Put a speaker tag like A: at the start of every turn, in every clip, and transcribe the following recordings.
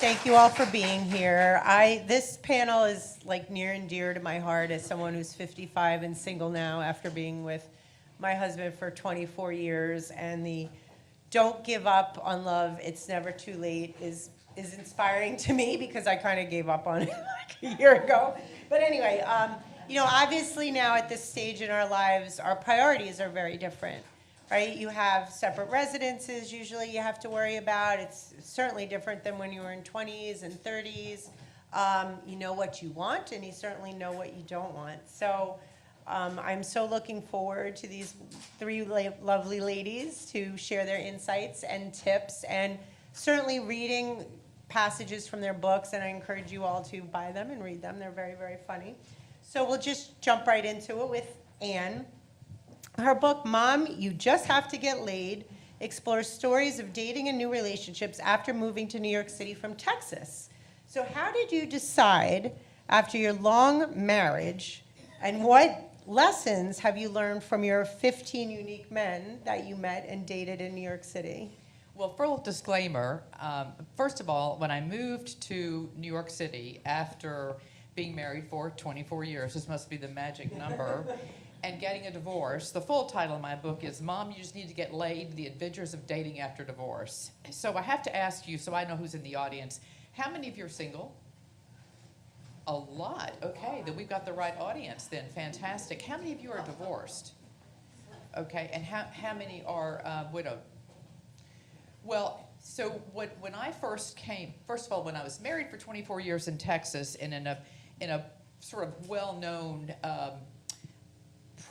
A: Thank you all for being here. This panel is like near and dear to my heart as someone who's 55 and single now after being with my husband for 24 years. And the don't give up on love, it's never too late is inspiring to me because I kind of gave up on it like a year ago. But anyway, obviously now at this stage in our lives, our priorities are very different. Right? You have separate residences usually you have to worry about. It's certainly different than when you were in 20s and 30s. You know what you want, and you certainly know what you don't want. So I'm so looking forward to these three lovely ladies to share their insights and tips, and certainly reading passages from their books, and I encourage you all to buy them and read them. They're very, very funny. So we'll just jump right into it with Anne. Her book, Mom, You Just Have to Get Laid, explores stories of dating and new relationships after moving to New York City from Texas. So how did you decide after your long marriage, and what lessons have you learned from your 15 unique men that you met and dated in New York City?
B: Well, full disclaimer, first of all, when I moved to New York City after being married for 24 years, this must be the magic number, and getting a divorce, the full title of my book is Mom, You Just Need to Get Laid, The Adventures of Dating After Divorce. So I have to ask you, so I know who's in the audience, how many of you are single? A lot. Okay, then we've got the right audience then. Fantastic. How many of you are divorced? Okay, and how many are widowed? Well, so when I first came, first of all, when I was married for 24 years in Texas and in a sort of well-known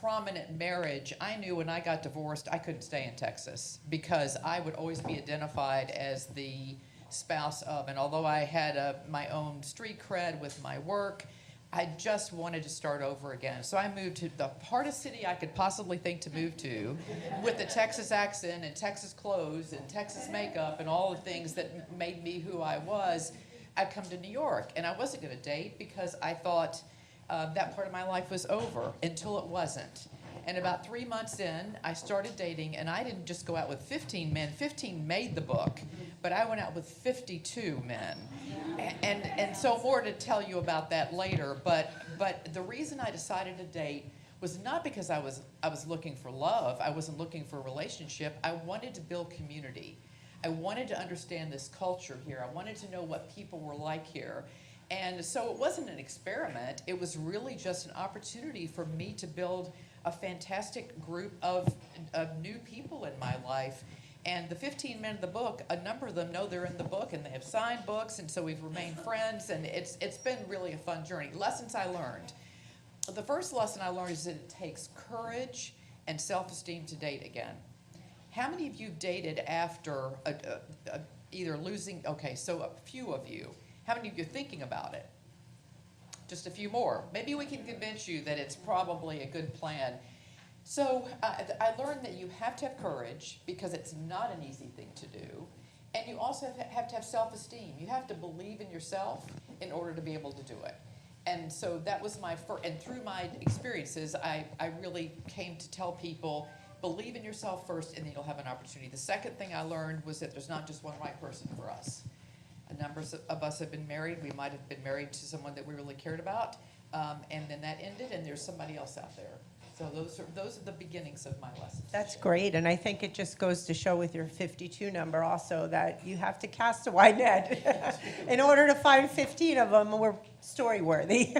B: prominent marriage, I knew when I got divorced I couldn't stay in Texas because I would always be identified as the spouse of, and although I had my own street cred with my work, I just wanted to start over again. So I moved to the hardest city I could possibly think to move to with the Texas accent and Texas clothes and Texas makeup and all the things that made me who I was. I'd come to New York, and I wasn't going to date because I thought that part of my life was over until it wasn't. And about 3 months in, I started dating, and I didn't just go out with 15 men. 15 made the book, but I went out with 52 men. And so more to tell you about that later. But the reason I decided to date was not because I was looking for love. I wasn't looking for a relationship. I wanted to build community. I wanted to understand this culture here. I wanted to know what people were like here. And so it wasn't an experiment. It was really just an opportunity for me to build a fantastic group of new people in my life. And the 15 men in the book, a number of them know they're in the book, and they have signed books, and so we've remained friends, and it's been really a fun journey. Lessons I learned. The first lesson I learned is that it takes courage and self-esteem to date again. How many of you dated after either losing, okay, so a few of you. How many of you are thinking about it? Just a few more. Maybe we can convince you that it's probably a good plan. So I learned that you have to have courage because it's not an easy thing to do. And you also have to have self-esteem. You have to believe in yourself in order to be able to do it. And so that was my first, and through my experiences, I really came to tell people, believe in yourself first and then you'll have an opportunity. The second thing I learned was that there's not just one right person for us. A number of us have been married. We might have been married to someone that we really cared about, and then that ended, and there's somebody else out there. So those are the beginnings of my lessons.
A: That's great, and I think it just goes to show with your 52 number also that you have to cast a wide net in order to find 15 of them were story-worthy.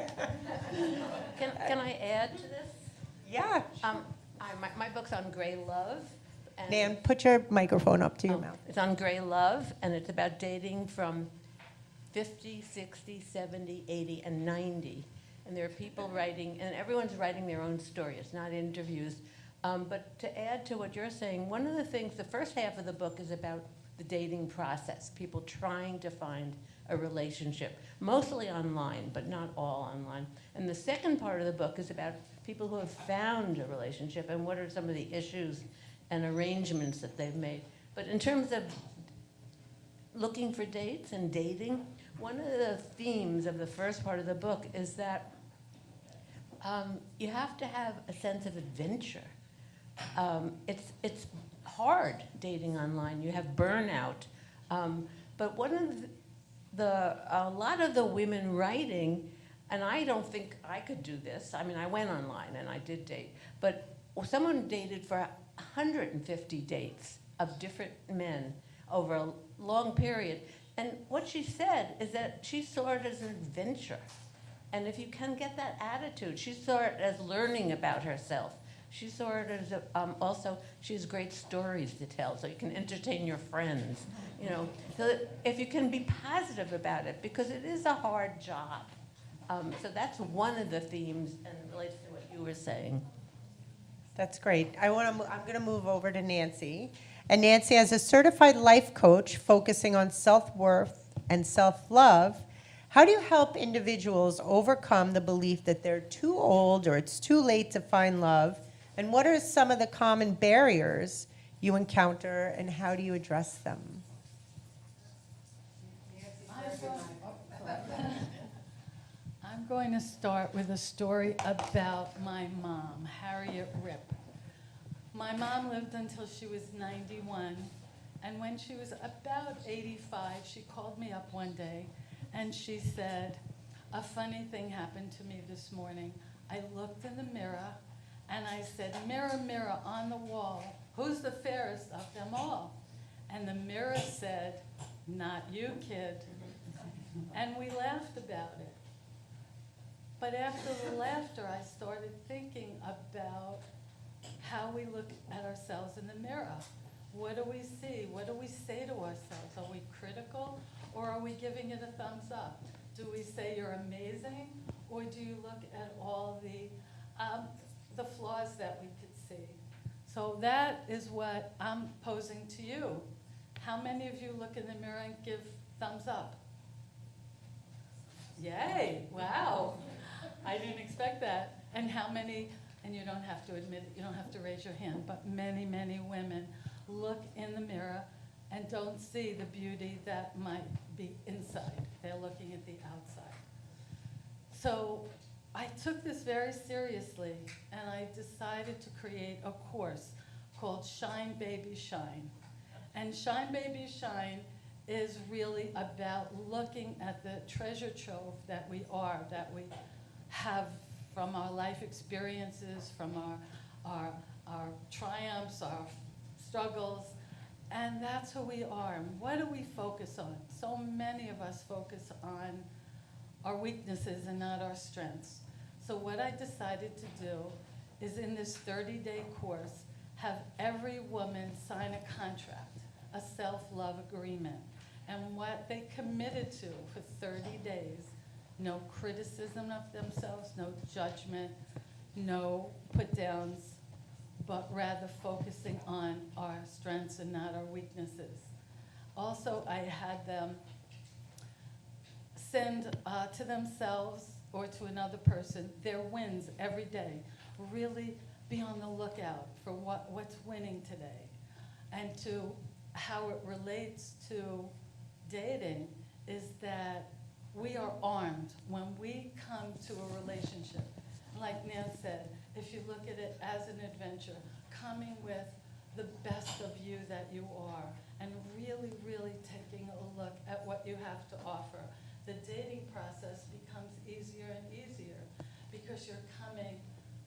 C: Can I add to this?
A: Yeah.
C: My book's on gray love. And
A: Nan, put your microphone up to your mouth.
C: It's on gray love, and it's about dating from 50, 60, 70, 80, and 90. And there are people writing, and everyone's writing their own story. It's not interviews. But to add to what you're saying, one of the things, the first half of the book is about the dating process, people trying to find a relationship, mostly online, but not all online. And the second part of the book is about people who have found a relationship and what are some of the issues and arrangements that they've made. But in terms of looking for dates and dating, one of the themes of the first part of the book is that you have to have a sense of adventure. It's hard dating online. You have burnout. But one of a lot of the women writing, and I don't think I could do this. I mean, I went online and I did date, but someone dated for 150 dates of different men over a long period. And what she said is that she saw it as an adventure. And if you can get that attitude, she saw it as learning about herself. She saw it as also, she has great stories to tell, so you can entertain your friends, you know. So if you can be positive about it, because it is a hard job. So that's one of the themes, and it relates to what you were saying.
A: That's great. I'm going to move over to Nancy. And Nancy, as a certified life coach focusing on self-worth and self-love, how do you help individuals overcome the belief that they're too old or it's too late to find love? And what are some of the common barriers you encounter, and how do you address them?
D: I'm going to start with a story about my mom, Harriet Ripp. My mom lived until she was 91, and when she was about 85, she called me up one day, and she said, "A funny thing happened to me this morning. I looked in the mirror, and I said, 'Mirror, mirror on the wall, who's the fairest of them all?' And the mirror said, 'Not you, kid.'" And we laughed about it. But after the laughter, I started thinking about how we look at ourselves in the mirror. What do we see? What do we say to ourselves? Are we critical, or are we giving it a thumbs up? Do we say you're amazing, or do you look at all the flaws that we could see? So that is what I'm posing to you. How many of you look in the mirror and give thumbs up? Yay, wow. I didn't expect that. And how many, and you don't have to admit it, you don't have to raise your hand, but many, many women look in the mirror and don't see the beauty that might be inside. They're looking at the outside. So I took this very seriously, and I decided to create a course called Shine Baby Shine. And Shine Baby Shine is really about looking at the treasure trove that we are, that we have from our life experiences, from our triumphs, our struggles, and that's who we are. And what do we focus on? So many of us focus on our weaknesses and not our strengths. So what I decided to do is, in this 30-day course, have every woman sign a contract, a self-love agreement. And what they committed to for 30 days, no criticism of themselves, no judgment, no put-downs, but rather focusing on our strengths and not our weaknesses. Also, I had them send to themselves or to another person their wins every day. Really be on the lookout for what's winning today. And to how it relates to dating is that we are armed when we come to a relationship. Like Nan said, if you look at it as an adventure, coming with the best of you that you are, and really, really taking a look at what you have to offer, the dating process becomes easier and easier because you're coming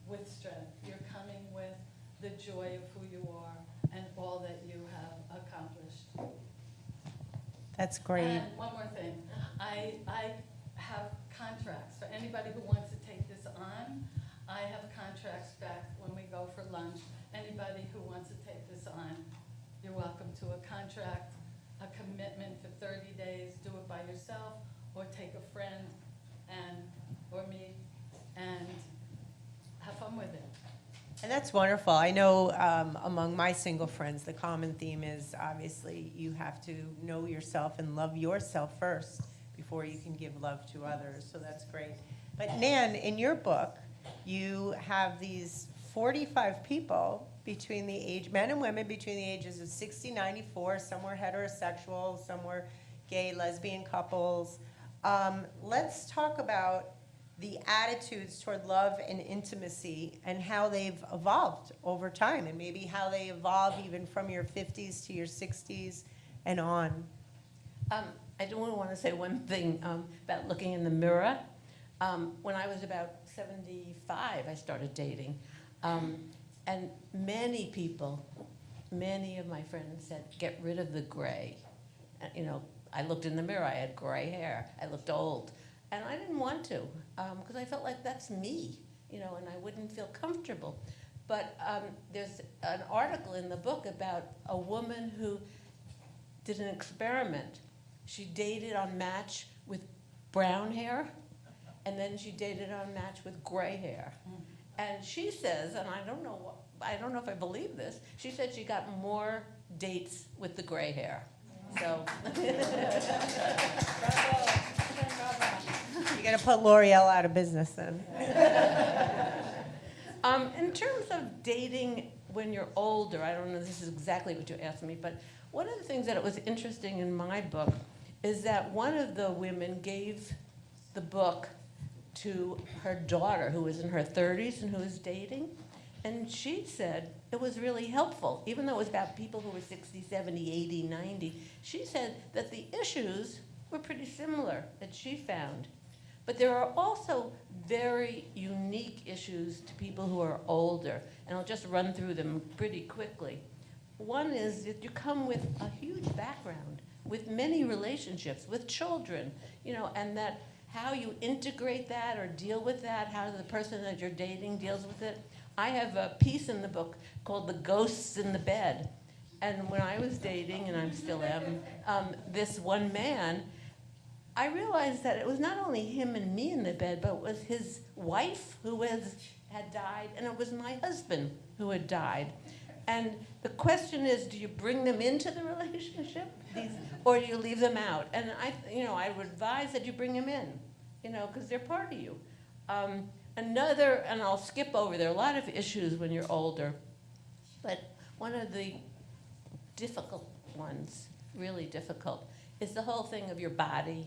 D: with strength. You're coming with the joy of who you are and all that you have accomplished.
A: That's great.
D: And one more thing. I have contracts. For anybody who wants to take this on, I have contracts back when we go for lunch. Anybody who wants to take this on, you're welcome to a contract, a commitment for 30 days. Do it by yourself or take a friend or me and have fun with it.
A: And that's wonderful. I know among my single friends, the common theme is obviously you have to know yourself and love yourself first before you can give love to others. So that's great. But Nan, in your book, you have these 45 people between the age, men and women between the ages of 60, 94. Some were heterosexual, some were gay, lesbian couples. Let's talk about the attitudes toward love and intimacy and how they've evolved over time, and maybe how they evolve even from your 50s to your 60s and on.
C: I do want to say one thing about looking in the mirror. When I was about 75, I started dating. And many people, many of my friends said, get rid of the gray. You know, I looked in the mirror, I had gray hair, I looked old. And I didn't want to, because I felt like that's me, you know, and I wouldn't feel comfortable. But there's an article in the book about a woman who did an experiment. She dated on Match with brown hair, and then she dated on Match with gray hair. And she says, and I don't know if I believe this, she said she got more dates with the gray hair. So.
A: You're going to put L'Oreal out of business then.
C: In terms of dating when you're older, I don't know if this is exactly what you asked me, but one of the things that was interesting in my book is that one of the women gave the book to her daughter, who was in her 30s and who was dating. And she said it was really helpful, even though it was about people who were 60, 70, 80, 90. She said that the issues were pretty similar that she found. But there are also very unique issues to people who are older, and I'll just run through them pretty quickly. One is that you come with a huge background, with many relationships, with children, you know, and that how you integrate that or deal with that, how the person that you're dating deals with it. I have a piece in the book called The Ghosts in the Bed. And when I was dating, and I still am, this one man, I realized that it was not only him and me in the bed, but it was his wife who had died, and it was my husband who had died. And the question is, do you bring them into the relationship, or do you leave them out? And I would advise that you bring them in, you know, because they're part of you. And I'll skip over, there are a lot of issues when you're older, but one of the difficult ones, really difficult, is the whole thing of your body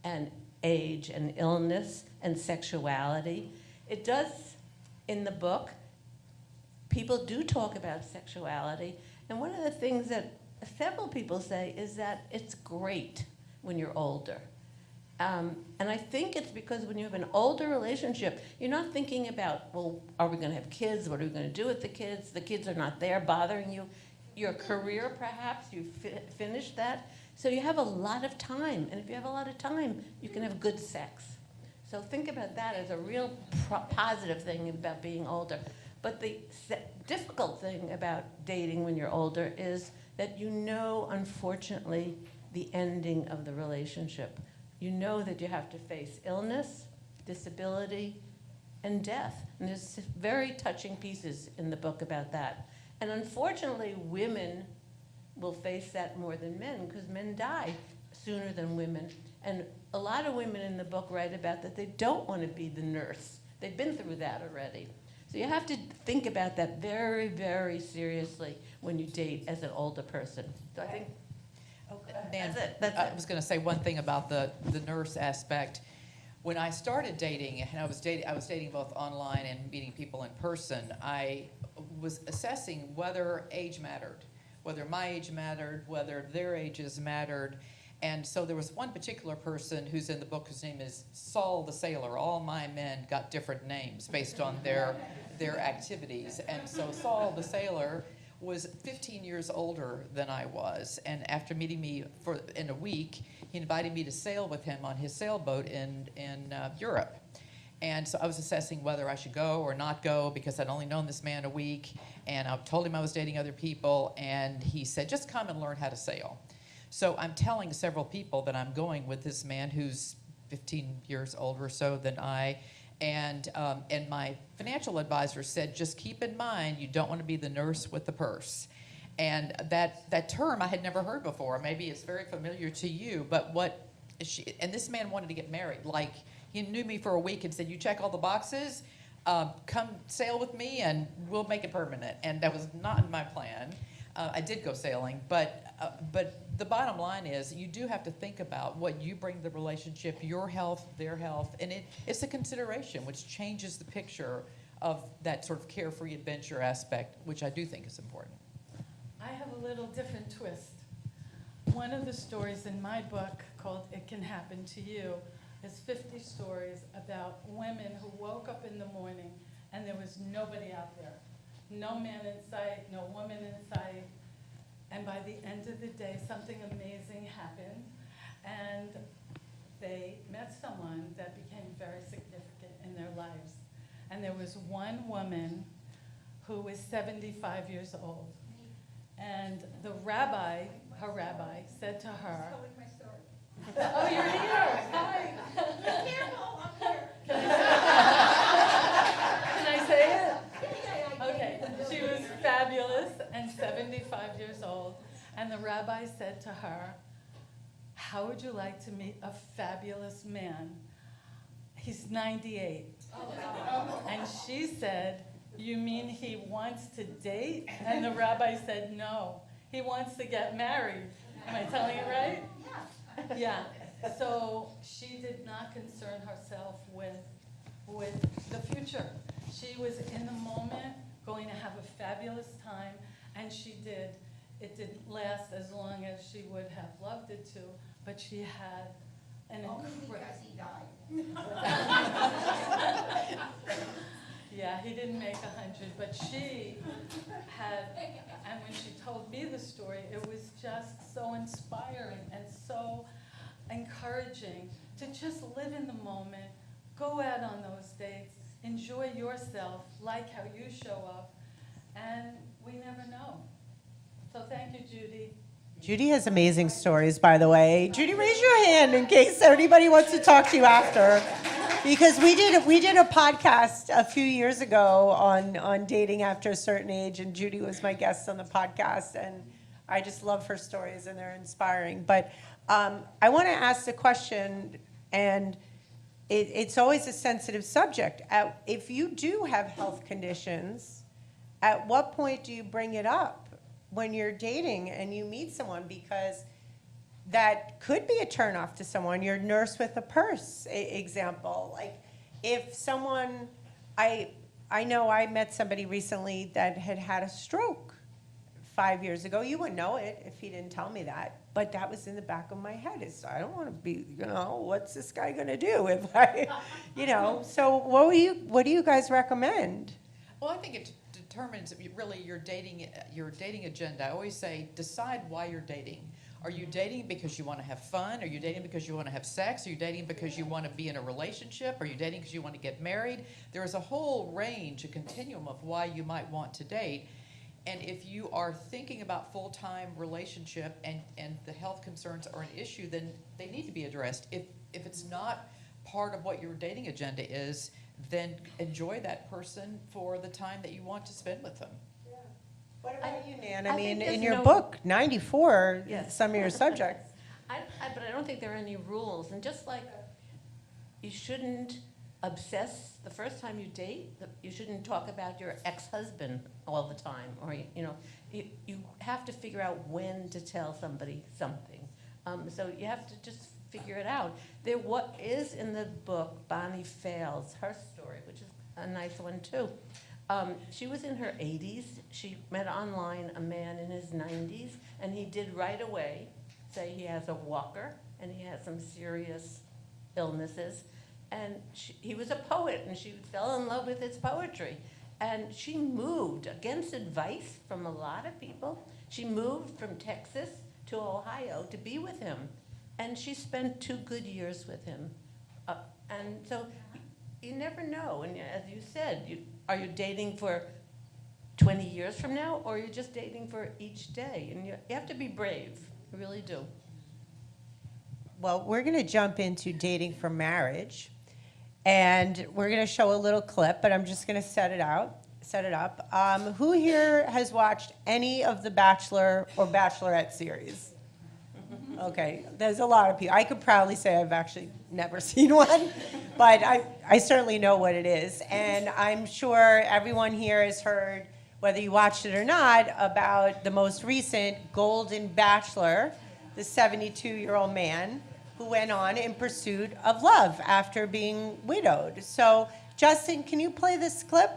C: and age and illness and sexuality. It does, in the book, people do talk about sexuality, and one of the things that several people say is that it's great when you're older. And I think it's because when you have an older relationship, you're not thinking about, well, are we going to have kids? What are we going to do with the kids? The kids are not there bothering you. Your career, perhaps, you've finished that. So you have a lot of time. And if you have a lot of time, you can have good sex. So think about that as a real positive thing about being older. But the difficult thing about dating when you're older is that you know, unfortunately, the ending of the relationship. You know that you have to face illness, disability, and death. And there's very touching pieces in the book about that. And unfortunately, women will face that more than men, because men die sooner than women. And a lot of women in the book write about that they don't want to be the nurse. They've been through that already. So you have to think about that very, very seriously when you date as an older person. So I think
B: Nan,
C: that's
B: I
C: it.
B: was going to say one thing about the nurse aspect. When I started dating, and I was dating both online and meeting people in person, I was assessing whether age mattered, whether my age mattered, whether their ages mattered. And so there was one particular person who's in the book whose name is Saul the Sailor. All my men got different names based on their activities. And so Saul the Sailor was 15 years older than I was. And after meeting me in a week, he invited me to sail with him on his sailboat in Europe. And so I was assessing whether I should go or not go, because I'd only known this man a week. And I told him I was dating other people. And he said, just come and learn how to sail. So I'm telling several people that I'm going with this man who's 15 years older or so than I. And my financial advisor said, just keep in mind, you don't want to be the nurse with the purse. And that term I had never heard before. Maybe it's very familiar to you, but and this man wanted to get married. Like, he knew me for a week and said, you check all the boxes, come sail with me and we'll make it permanent. And that was not in my plan. I did go sailing, but the bottom line is you do have to think about what you bring to the relationship, your health, their health, and it's a consideration which changes the picture of that sort of carefree adventure aspect, which I do think is important.
D: I have a little different twist. one of the stories in my book called It Can Happen to You is 50 stories about women who woke up in the morning and there was nobody out there. No man in sight, no woman in sight. And by the end of the day, something amazing happened. And they met someone that became very significant in their lives. And there was one woman who was 75 years old. And the rabbi, her rabbi, said to her, oh, you're here. Hi. Can I say it? Okay. She was fabulous and 75 years old. And the rabbi said to her, how would you like to meet a fabulous man? He's 98. And she said, you mean he wants to date? And the rabbi said, no, he wants to get married. Am I telling it right? Yeah. So she did not concern herself with the future. She was in the moment, going to have a fabulous time, and she did. It didn't last as long as she would have loved it to, but she had an incredible...
E: he died.
D: Yeah, he didn't make 100, but she had, and when she told me the story, it was just so inspiring and so encouraging to just live in the moment, go out on those dates, enjoy yourself, like how you show up, and we never know. So thank you, Judy.
A: Judy has amazing stories, by the way. Judy, raise your hand in case anybody wants to talk to you after. Because we did a podcast a few years ago on dating after a certain age, and Judy was my guest on the podcast, and I just love her stories, and they're inspiring. But I want to ask the question, and it's always a sensitive subject. If you do have health conditions, at what point do you bring it up when you're dating and you meet someone? Because that could be a turnoff to someone. Your nurse with a purse example. Like, if someone, I know I met somebody recently that had a stroke 5 years ago. You wouldn't know it if he didn't tell me that. But that was in the back of my head. I don't want to be, what's this guy going to do if I, So what do you guys recommend?
B: Well, I think it determines really your dating agenda. I always say, decide why you're dating. Are you dating because you want to have fun? Are you dating because you want to have sex? Are you dating because you want to be in a relationship? Are you dating because you want to get married? There is a whole range, a continuum of why you might want to date. And if you are thinking about full-time relationship and the health concerns are an issue, then they need to be addressed. If it's not part of what your dating agenda is, then enjoy that person for the time that you want to spend with them.
A: What about you, Nan?
C: I think there's
A: in your
C: no-
A: book, 94,
C: Yes.
A: some of your subjects.
C: But I don't think there are any rules. And just like you shouldn't obsess the first time you date, you shouldn't talk about your ex-husband all the time. Or, you have to figure out when to tell somebody something. So you have to just figure it out. What is in the book, Bonnie Fails, her story, which is a nice one too. She was in her 80s. She met online a man in his 90s, and he did right away say he has a walker and he has some serious illnesses. And he was a poet, and she fell in love with his poetry. And she moved, against advice from a lot of people, she moved from Texas to Ohio to be with him. And she spent 2 good years with him. And so you never know. And as you said, are you dating for 20 years from now, or are you just dating for each day? And you have to be brave. You really do.
A: Well, we're going to jump into dating for marriage. And we're going to show a little clip, but I'm just going to set it up. Who here has watched any of the Bachelor or Bachelorette series? Okay, there's a lot of people. I could proudly say I've actually never seen one, but I certainly know what it is. And I'm sure everyone here has heard, whether you watched it or not, about the most recent Golden Bachelor, the 72-year-old man who went on in pursuit of love after being widowed. So, Justin, can you play this clip?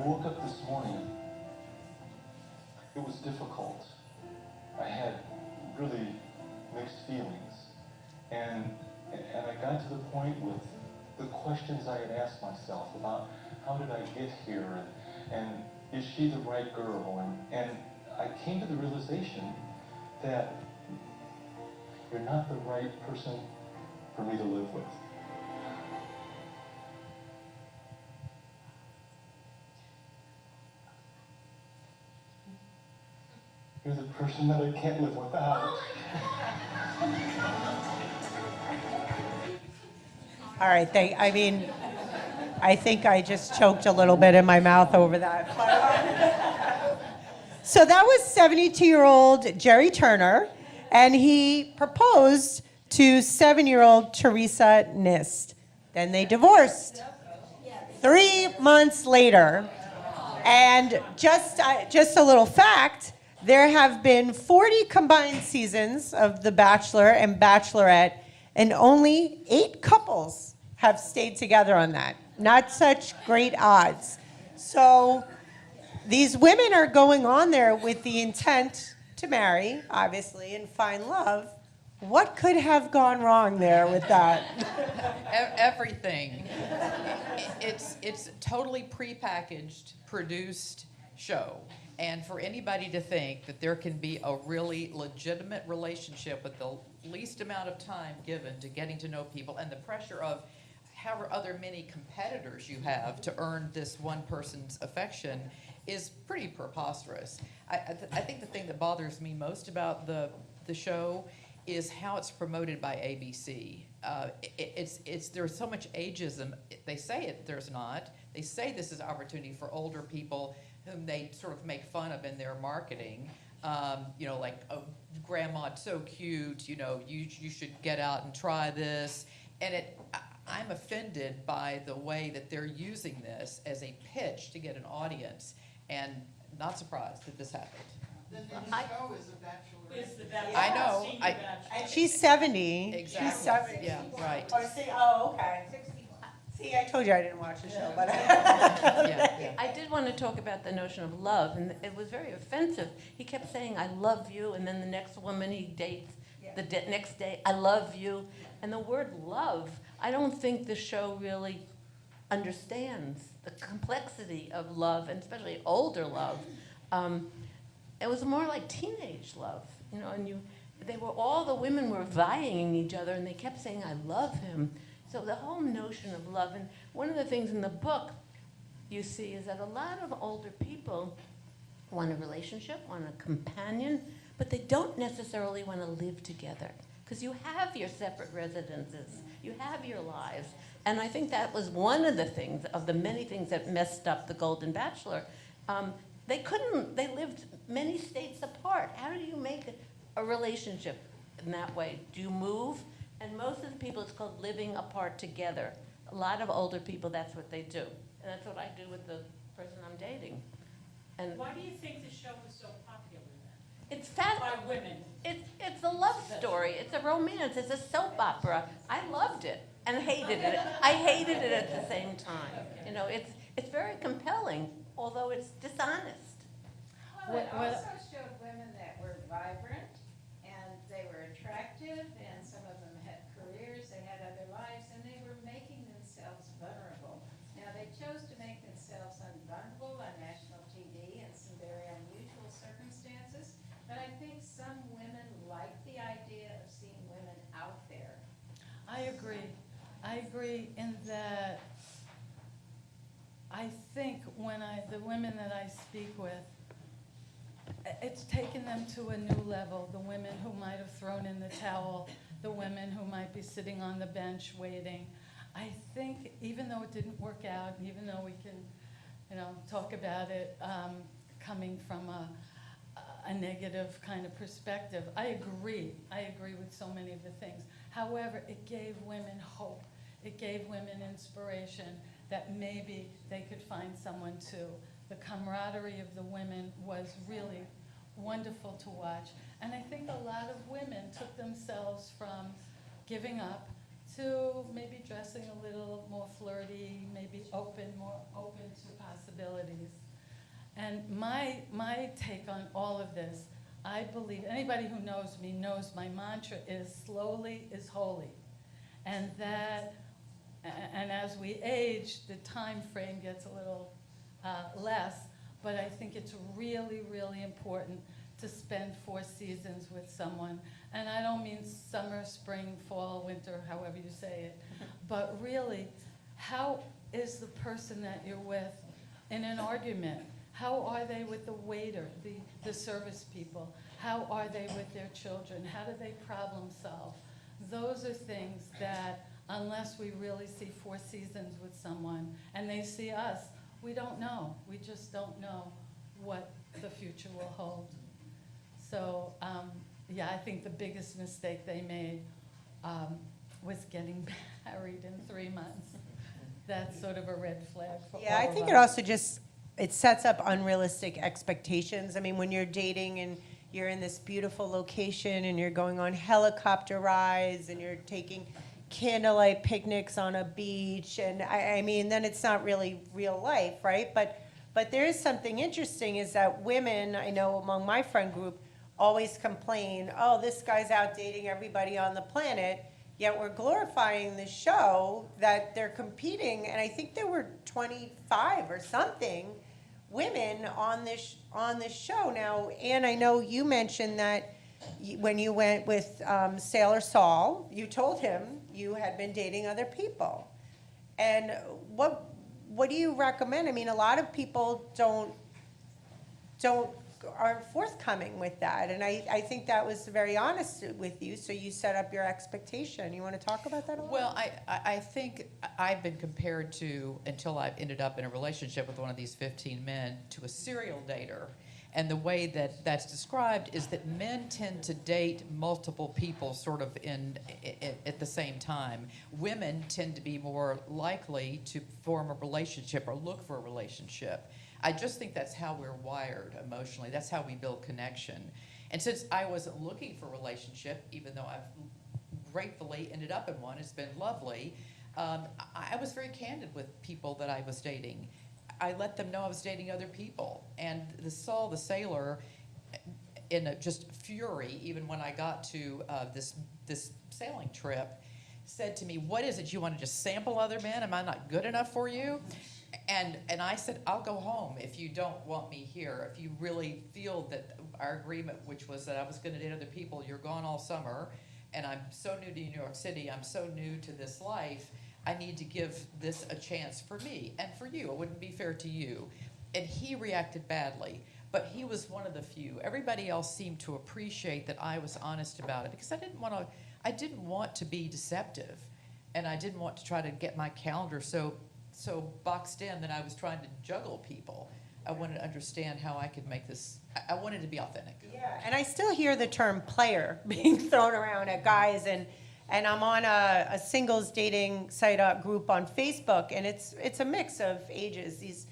E: woke up this morning, it was difficult. I had really mixed feelings. And I got to the point with the questions I had asked myself about how did I get here, and is she the right girl? And I came to the realization that you're not the right person for me to live with. You're the person that I can't live without.
A: All right, I think I just choked a little bit in my mouth over that. So that was 72-year-old Jerry Turner, and he proposed to 7-year-old Teresa Nist. Then they divorced 3 months later. And just a little fact, there have been 40 combined seasons of The Bachelor and Bachelorette, and only 8 couples have stayed together on that. Not such great odds. So these women are going on there with the intent to marry, obviously, and find love. What could have gone wrong there with that?
B: Everything. It's totally prepackaged, produced show. And for anybody to think that there can be a really legitimate relationship with the least amount of time given to getting to know people and the pressure of however other many competitors you have to earn this one person's affection is pretty preposterous. I think the thing that bothers me most about the show is how it's promoted by ABC. There's so much ageism. They say there's not. They say this is opportunity for older people whom they sort of make fun of in their marketing. Like, oh, grandma's so cute, you should get out and try this. And I'm offended by the way that they're using this as a pitch to get an audience, and not surprised that this happened.
F: The new show is The Bachelor.
D: Is the Bachelor.
B: I know.
D: Senior Bachelor.
A: And she's 70.
B: Exactly.
A: She's 70.
B: Yeah, right.
A: Okay. See, I told you I didn't watch the show, but
B: Yeah.
C: I did want to talk about the notion of love, and it was very offensive. He kept saying, I love you, and then the next woman he dates, next day, I love you. And the word love, I don't think the show really understands the complexity of love, and especially older love. It was more like teenage love, and all the women were vying each other, and they kept saying, I love him. So the whole notion of love, and one of the things in the book you see is that a lot of older people want a relationship, want a companion, but they don't necessarily want to live together, because you have your separate residences, you have your lives. And I think that was one of the things, of the many things that messed up the Golden Bachelor. They lived many states apart. How do you make a relationship in that way? Do you move? And most of the people, it's called living apart together. A lot of older people, that's what they do. And that's what I do with the person I'm dating. And
D: Why do you think the show was so popular then?
C: it's
D: By women.
C: It's a love story. It's a romance. It's a soap opera. I loved it and hated it. I hated it at the same time. It's very compelling, although it's dishonest.
G: Well, it also showed women that were vibrant, and they were attractive, and some of them had careers, they had other lives, and they were making themselves vulnerable. Now, they chose to make themselves unvulnerable on national TV in some very unusual circumstances, but I think some women like the idea of seeing women out there.
D: I agree. I agree in that I think the women that I speak with, it's taken them to a new level. The women who might have thrown in the towel, the women who might be sitting on the bench waiting. I think even though it didn't work out, even though we can, talk about it coming from a negative kind of perspective, I agree with so many of the things. However, it gave women hope. It gave women inspiration that maybe they could find someone too. The camaraderie of the women was really wonderful to watch. And I think a lot of women took themselves from giving up to maybe dressing a little more flirty, maybe more open to possibilities. And my take on all of this, I believe, anybody who knows me knows my mantra is slowly is holy. And as we age, the time frame gets a little less, but I think it's really, really important to spend 4 seasons with someone. And I don't mean summer, spring, fall, winter, however you say it, but really, how is the person that you're with in an argument? How are they with the waiter, the service people? How are they with their children? How do they problem solve? Those are things that, unless we really see 4 seasons with someone and they see us, we don't know. We just don't know what the future will hold. So, yeah, I think the biggest mistake they made was getting married in 3 months. That's sort of a red flag for
A: Yeah,
D: all
A: I
D: of
A: think
D: us.
A: it also just, it sets up unrealistic expectations. I mean, when you're dating and you're in this beautiful location and you're going on helicopter rides and you're taking candlelight picnics on a beach, and I mean, then it's not really real life, right? But there is something interesting is that women, I know among my friend group, always complain, oh, this guy's out dating everybody on the planet, yet we're glorifying the show that they're competing, and I think there were 25 or something women on this show. Now, Anne, I know you mentioned that when you went with Sailor Saul, you told him you had been dating other people. And what do you recommend? I mean, a lot of people are forthcoming with that, and I think that was very honest with you, so you set up your expectation. You want to talk about that a little?
B: Well, I think I've been compared to, until I've ended up in a relationship with one of these 15 men, to a serial dater. And the way that that's described is that men tend to date multiple people sort of at the same time. Women tend to be more likely to form a relationship or look for a relationship. I just think that's how we're wired emotionally. That's how we build connection. And since I wasn't looking for a relationship, even though I've gratefully ended up in one, it's been lovely, I was very candid with people that I was dating. I let them know I was dating other people. And Saul the sailor, in just fury, even when I got to this sailing trip, said to me, what is it, you want to just sample other men? Am I not good enough for you? And I said, I'll go home if you don't want me here. If you really feel that our agreement, which was that I was going to date other people, you're gone all summer, and I'm so new to New York City, I'm so new to this life, I need to give this a chance for me and for you. It wouldn't be fair to you. And he reacted badly, but he was one of the few. Everybody else seemed to appreciate that I was honest about it, because I didn't want to be deceptive, and I didn't want to try to get my calendar so boxed in that I was trying to juggle people. I wanted to understand how I could make this, I wanted to be authentic.
A: Yeah, and I still hear the term player being thrown around at guys, and I'm on a singles dating site group on Facebook, and it's a mix of ages. These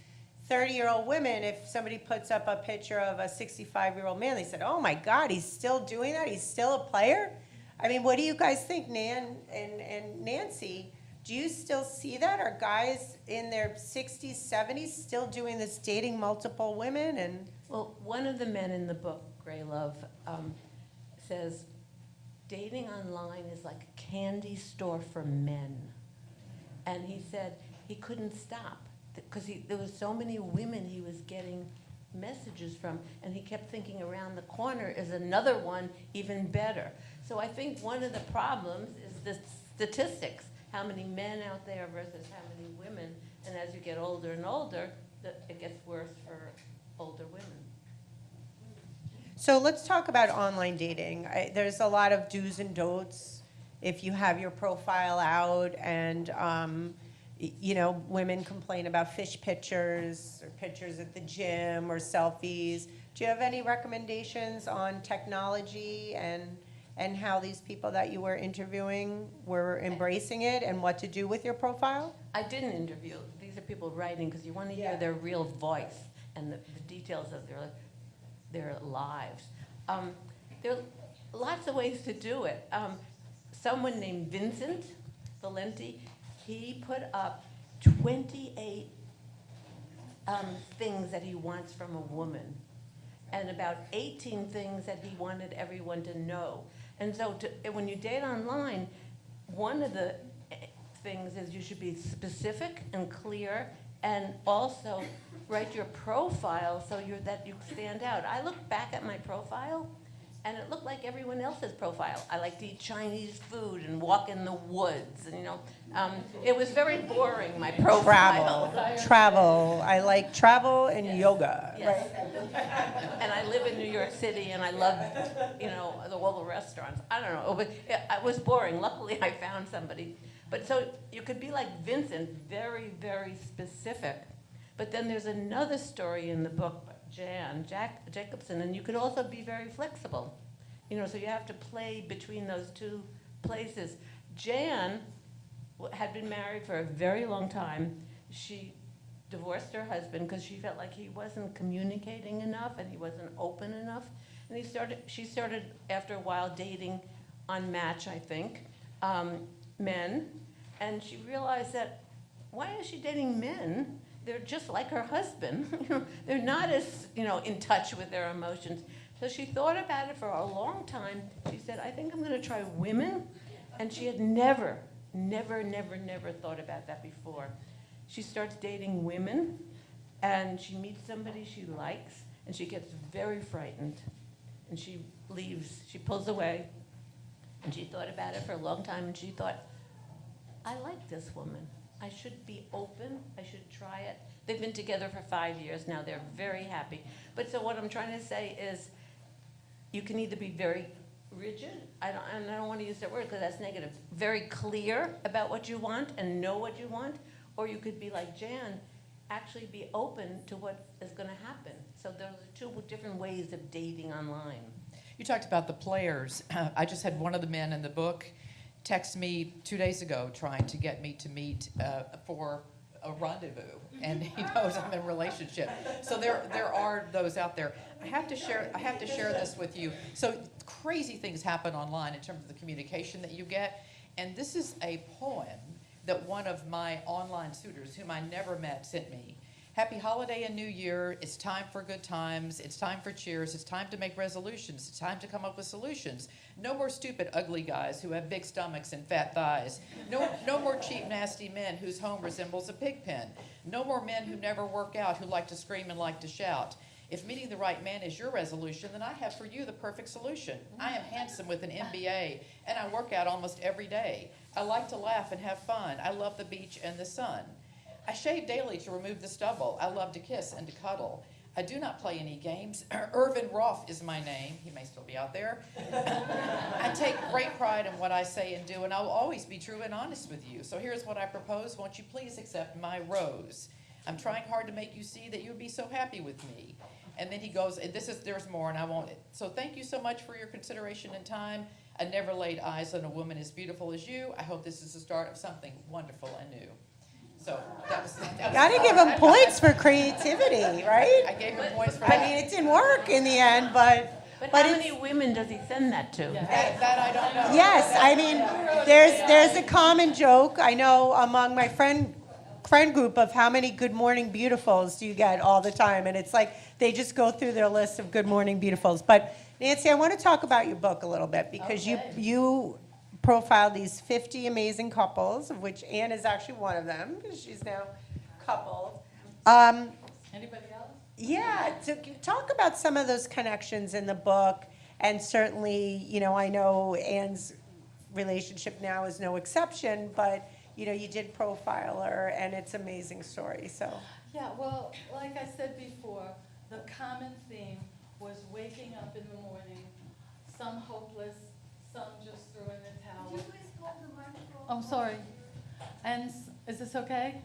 A: 30-year-old women, if somebody puts up a picture of a 65-year-old man, they said, oh my God, he's still doing that? He's still a player? I mean, what do you guys think, Nan and Nancy? Do you still see that? Are guys in their 60s, 70s still doing this, dating multiple women? And
C: Well, one of the men in the book, Grey Love, says, dating online is like a candy store for men. And he said he couldn't stop because there was so many women he was getting messages from, and he kept thinking around the corner is another one even better. So I think one of the problems is the statistics, how many men out there versus how many women, and as you get older and older, it gets worse for older women.
A: so let's talk about online dating. There's a lot of do's and don'ts if you have your profile out, and women complain about fish pictures or pictures at the gym or selfies. Do you have any recommendations on technology and how these people that you were interviewing were embracing it and what to do with your profile?
C: I didn't interview. These are people writing because you want to hear
A: Yeah.
C: their real voice and the details of their lives. There are lots of ways to do it. Someone named Vincent Valenti, he put up 28 things that he wants from a woman, and about 18 things that he wanted everyone to know. And so when you date online, one of the things is you should be specific and clear, and also write your profile so that you stand out. I look back at my profile, and it looked like everyone else's profile. I like to eat Chinese food and walk in the woods, and it was very boring, my profile.
A: Travel. I like travel and yoga.
C: Yes. And I live in New York City, and I love, all the restaurants. I don't know, but it was boring. Luckily, I found somebody. But so you could be like Vincent, very, very specific. But then there's another story in the book, Jack Jacobson, and you could also be very flexible. So you have to play between those two places. Jan had been married for a very long time. She divorced her husband because she felt like he wasn't communicating enough and he wasn't open enough. And she started after a while dating on Match, I think, men. And she realized that, why is she dating men? They're just like her husband. They're not as, in touch with their emotions. So she thought about it for a long time. She said, I think I'm going to try women. And she had never thought about that before. She starts dating women, and she meets somebody she likes, and she gets very frightened. And she leaves. She pulls away. And she thought about it for a long time, and she thought, I like this woman. I should be open. I should try it. They've been together for 5 years now. They're very happy. But so what I'm trying to say is, you can either be very rigid, I don't want to use that word because that's negative, very clear about what you want and know what you want, or you could be like Jan, actually be open to what is going to happen. So those are two different ways of dating online.
B: You talked about the players. I just had one of the men in the book text me 2 days ago trying to get me to meet for a rendezvous, and he knows I'm in a relationship. So there are those out there. I have to share this with you. So crazy things happen online in terms of the communication that you get, and this is a poem that one of my online suitors, whom I never met, sent me. Happy holiday and new year. It's time for good times. It's time for cheers. It's time to make resolutions. It's time to come up with solutions. No more stupid, ugly guys who have big stomachs and fat thighs. No more cheap, nasty men whose home resembles a pig pen. No more men who never work out, who like to scream and like to shout. If meeting the right man is your resolution, then I have for you the perfect solution. I am handsome with an MBA, and I work out almost every day. I like to laugh and have fun. I love the beach and the sun. I shave daily to remove the stubble. I love to kiss and to cuddle. I do not play any games. Irvin Roth is my name. He may still be out there. I take great pride in what I say and do, and I will always be true and honest with you. So here's what I propose. Won't you please accept my rose? I'm trying hard to make you see that you would be so happy with me. And then he goes, and there's more, and I won't. So thank you so much for your consideration and time. I never laid eyes on a woman as beautiful as you. I hope this is the start of something wonderful and new. So that was
A: Gotta give him points for creativity, right?
B: I gave him points for
A: I mean, it didn't work in the end, but
C: how
A: it's,
C: many women does he send that to?
B: that I don't know.
A: yes, I mean, there's a common joke I know among my friend group of how many good morning beautifuls do you get all the time, and it's like they just go through their list of good morning beautifuls. But Nancy, I want to talk about your book a little bit because you profiled these 50 amazing couples, of which Anne is actually one of them because she's now coupled.
D: Anybody else?
A: Yeah, so talk about some of those connections in the book, and certainly, I know Anne's relationship now is no exception, but you did profile her, and it's an amazing story. So
D: Yeah, well, like I said before, the common theme was waking up in the morning, some hopeless, some just threw in the towel.
G: Could you please hold the microphone?
D: Oh, sorry. And is this okay?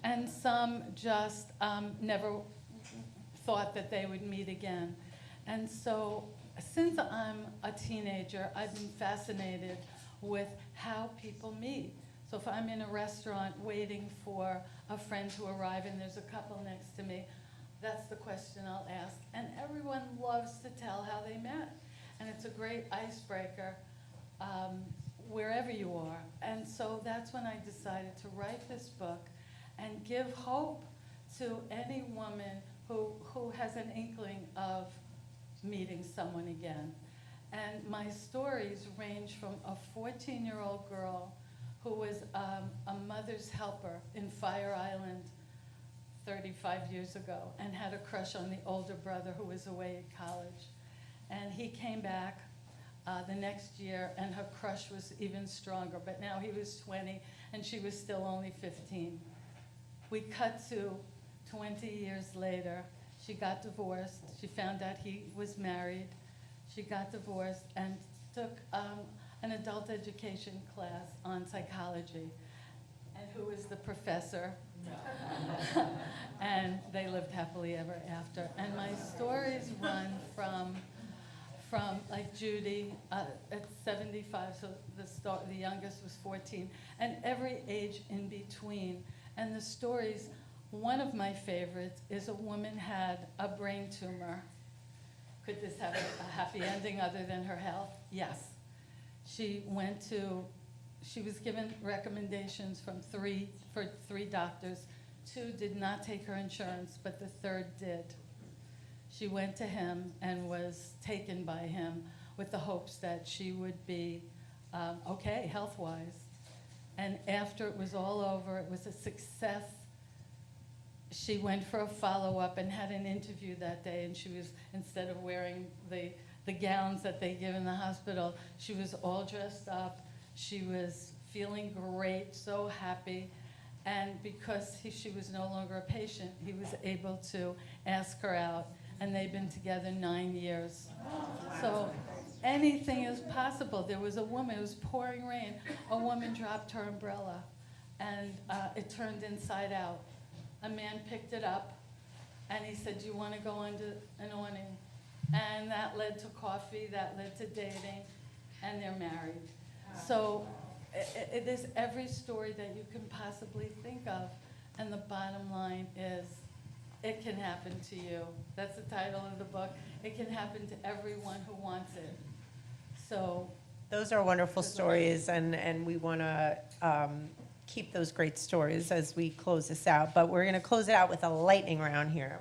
D: And some just never thought that they would meet again. And so since I'm a teenager, I've been fascinated with how people meet. So if I'm in a restaurant waiting for a friend to arrive and there's a couple next to me, that's the question I'll ask. And everyone loves to tell how they met. And it's a great icebreaker wherever you are. And so that's when I decided to write this book and give hope to any woman who has an inkling of meeting someone again. And my stories range from a 14-year-old girl who was a mother's helper in Fire Island 35 years ago and had a crush on the older brother who was away at college. And he came back the next year, and her crush was even stronger. But now he was 20, and she was still only 15. We cut to 20 years later. She got divorced. She found out he was married. She got divorced and took an adult education class on psychology. And who was the professor? And they lived happily ever after. And my stories run from like Judy at 75, so the youngest was 14, and every age in between. And the stories, one of my favorites is a woman had a brain tumor. Could this have a happy ending other than her health? Yes. She was given recommendations for three doctors. 2 did not take her insurance, but the 3rd did. She went to him and was taken by him with the hopes that she would be okay health-wise. And after it was all over, it was a success. She went for a follow-up and had an interview that day, and she was, instead of wearing the gowns that they give in the hospital, she was all dressed up. She was feeling great, so happy. And because she was no longer a patient, he was able to ask her out. And they've been together 9 years. So anything is possible. There was a woman, it was pouring rain. A woman dropped her umbrella, and it turned inside out. A man picked it up, and he said, "Do you want to go under an awning?" And that led to coffee, that led to dating, and they're married. So it is every story that you can possibly think of. And the bottom line is, it can happen to you. That's the title of the book. It can happen to everyone who wants it. So
A: Those are wonderful stories, and we want to keep those great stories as we close this out. But we're going to close it out with a lightning round here.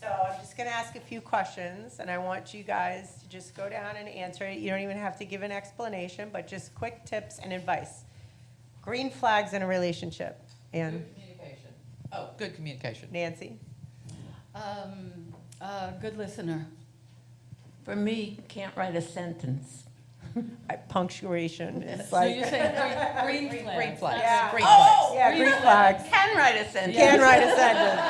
A: So I'm just going to ask a few questions, and I want you guys to just go down and answer it. You don't even have to give an explanation, but just quick tips and advice. Green flags in a relationship. And
B: Good communication. Oh, good communication.
A: Nancy?
D: good listener.
C: For me, can't write a sentence.
A: Punctuation is
D: So
A: like...
D: you're saying green flags.
B: Green flags.
A: Yeah.
B: Green
C: Oh!
B: flags.
A: Yeah, green flags.
C: Can write a sentence.
A: Can't write a sentence.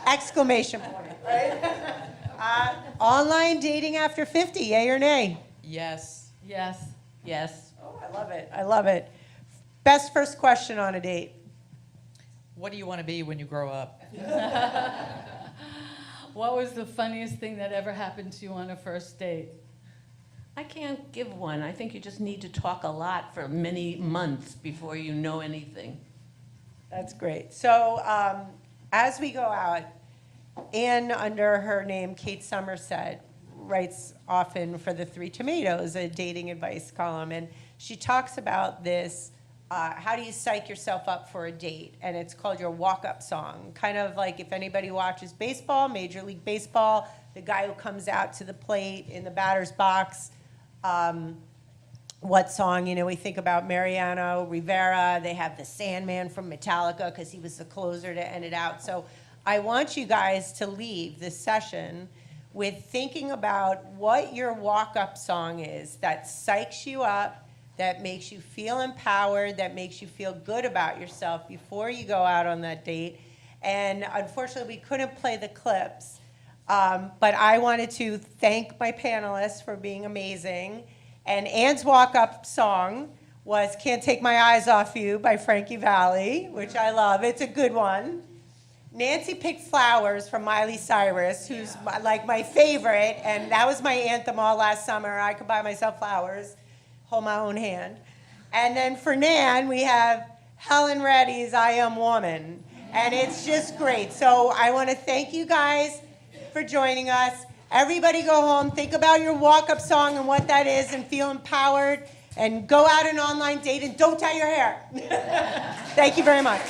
A: Exclamation point, right? Online dating after 50, yay or nay?
B: Yes.
D: Yes.
C: Yes.
A: Oh, I love it. I love it. Best first question on a date?
B: What do you want to be when you grow up?
D: What was the funniest thing that ever happened to you on a first date?
C: I can't give one. I think you just need to talk a lot for many months before you know anything.
A: That's great. So as we go out, Anne, under her name, Kate Somerset, writes often for the 3 Tomatoes, a dating advice column, and she talks about this, how do you psych yourself up for a date? And it's called your walk-up song. Kind of like if anybody watches baseball, Major League Baseball, the guy who comes out to the plate in the batter's box, what song? You know, we think about Mariano Rivera. They have the Sandman from Metallica because he was the closer to end it out. So I want you guys to leave this session with thinking about what your walk-up song is that psychs you up, that makes you feel empowered, that makes you feel good about yourself before you go out on that date. And unfortunately, we couldn't play the clips. But I wanted to thank my panelists for being amazing. And Anne's walk-up song was Can't Take My Eyes Off You by Frankie Valli, which I love. It's a good one. Nancy picked Flowers from Miley Cyrus, who's like my favorite, and that was my anthem all last summer. I could buy myself flowers, hold my own hand. And then for Nan, we have Helen Reddy's I Am Woman, and it's just great. So I want to thank you guys for joining us. Everybody go home, think about your walk-up song and what that is, and feel empowered, and go out and online date, and don't tie your hair. Thank you very much.